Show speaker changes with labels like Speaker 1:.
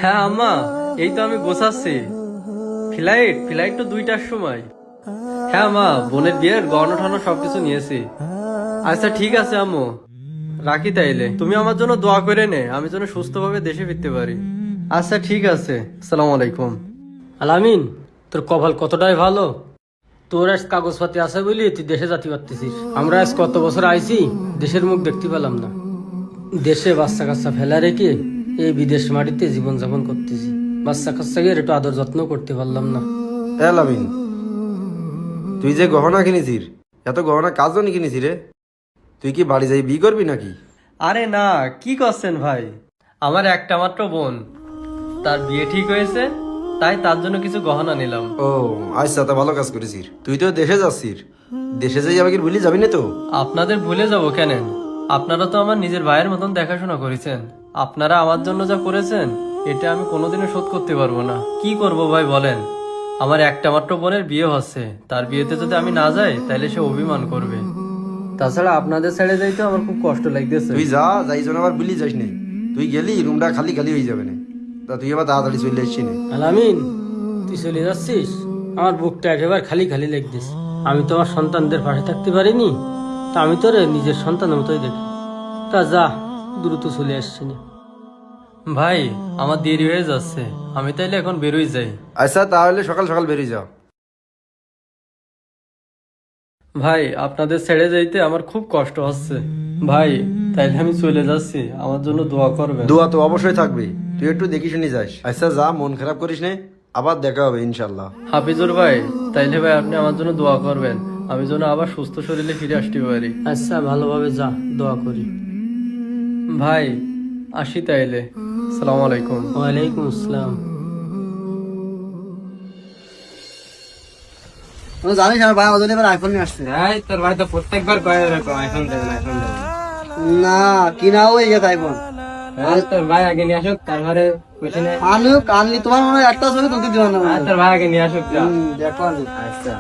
Speaker 1: হ্যাঁ আম্মা, এই তো আমি গোছাচ্ছি। ফ্লাইট তো 2টার সময়। হ্যাঁ মা, বোনের বিয়ের গহনা টহনা সবকিছু নিয়েছি। আচ্ছা ঠিক আছে আম্মু, রাখি তাইলে। তুমি আমার জন্য দোয়া করে নে, আমি যেন সুস্থভাবে দেশে ফিরতে পারি। আচ্ছা ঠিক আছে, আসসালামু আলাইকুম।
Speaker 2: আলামিন, তোর কপাল কতটাই ভালো। তোর আজ কাগজপাতি আছে বলি তুই দেশে যেতে পারতেছিস। আমরা আজ কত বছর আইছি, দেশের মুখ দেখতে পেলাম না। দেশে বাচ্চা কাচ্চা ফেলা রেখে এই বিদেশ মাটিতে জীবনযাপন করতেছি। বাচ্চা কাচ্চাকে একটু আদর যত্ন করতে পারলাম না।
Speaker 3: লামিন, তুই যে গহনা কিনেছিস, এত গহনা কার জন্য কিনেছিস রে? তুই কি বাড়ি যাই বিয়ে করবি নাকি?
Speaker 1: আরে না, কি করছেন ভাই? আমার একটা মাত্র বোন, তার বিয়ে ঠিক হয়েছে, তাই তার জন্য কিছু গহনা নিলাম।
Speaker 3: ও আচ্ছা, তা ভালো কাজ করেছিস। তুই তো দেশে যাচ্ছিস, দেশে যাই আমাকে ভুলে যাবি না তো?
Speaker 1: আপনাদের ভুলে যাব কেন? আপনারা তো আমার নিজের ভাইয়ের মতন দেখাশোনা করেছেন। আপনারা আমার জন্য যা করেছেন, এটা আমি কোনোদিনও শোধ করতে পারবো না। কি করব ভাই বলেন? আমার একটা মাত্র বোনের বিয়ে হচ্ছে, তার বিয়েতে যদি আমি না যাই তাহলে সে অভিমান করবে। তাছাড়া আপনাদের ছেড়ে যাইতে আমার খুব কষ্ট লাগতেছে।
Speaker 3: তুই যা, যাই জন্য আবার ভুলি যাস না। তুই গেলি রুমটা খালি খালি হয়ে যাবে না। তা তুই আবার তাড়াতাড়ি চলে আসছি না।
Speaker 2: আলামিন, তুই চলে যাচ্ছিস, আমার বুকটা একেবারে খালি খালি লাগতেছে। আমি তো আমার সন্তানদের পাশে থাকতে পারিনি, তা আমি তোরে নিজের সন্তানের মতোই দেখি। তা যা, দ্রুত চলে আসছি না।
Speaker 1: ভাই, আমার দেরি হয়ে যাচ্ছে, আমি তাইলে এখন বেরোই যাই।
Speaker 3: আচ্ছা তাহলে সকাল সকাল বেরিয়ে যাও।
Speaker 1: ভাই, আপনাদের ছেড়ে যাইতে আমার খুব কষ্ট হচ্ছে। ভাই, তাইলে আমি চলে যাচ্ছি, আমার জন্য দোয়া করবেন।
Speaker 3: দোয়া তো অবশ্যই থাকবে, তুই একটু দেখি শুনি যাস। আচ্ছা যা, মন খারাপ করিস নে, আবার দেখা হবে ইনশাল্লাহ।
Speaker 1: হাফিজুর ভাই, তাইলে ভাই আপনি আমার জন্য দোয়া করবেন, আমি যেন আবার সুস্থ শরীরে ফিরে আসতে পারি।
Speaker 2: আচ্ছা, ভালোভাবে যা, দোয়া করি।
Speaker 1: ভাই, আসি তাইলে। আসসালামু আলাইকুম।
Speaker 2: ওয়ালাইকুম আসসালাম।
Speaker 4: জানিস আমার ভাই আমাদের এবার আইফোন নিয়ে আসছে।
Speaker 2: তোর ভাই তো প্রত্যেকবার কয়ে আইফোন দেবেন, আইফোন দেবেন।
Speaker 4: না কিনা হয়ে গেছে আইফোন।
Speaker 2: তোর ভাই আগে নিয়ে আসুক, তারপরে
Speaker 4: আনু কানলি তোমার মনে হয় একটা ছবি তুলতে দিলাম না।
Speaker 2: তোর ভাই আগে নিয়ে আসুক।
Speaker 4: দেখো
Speaker 2: আচ্ছা।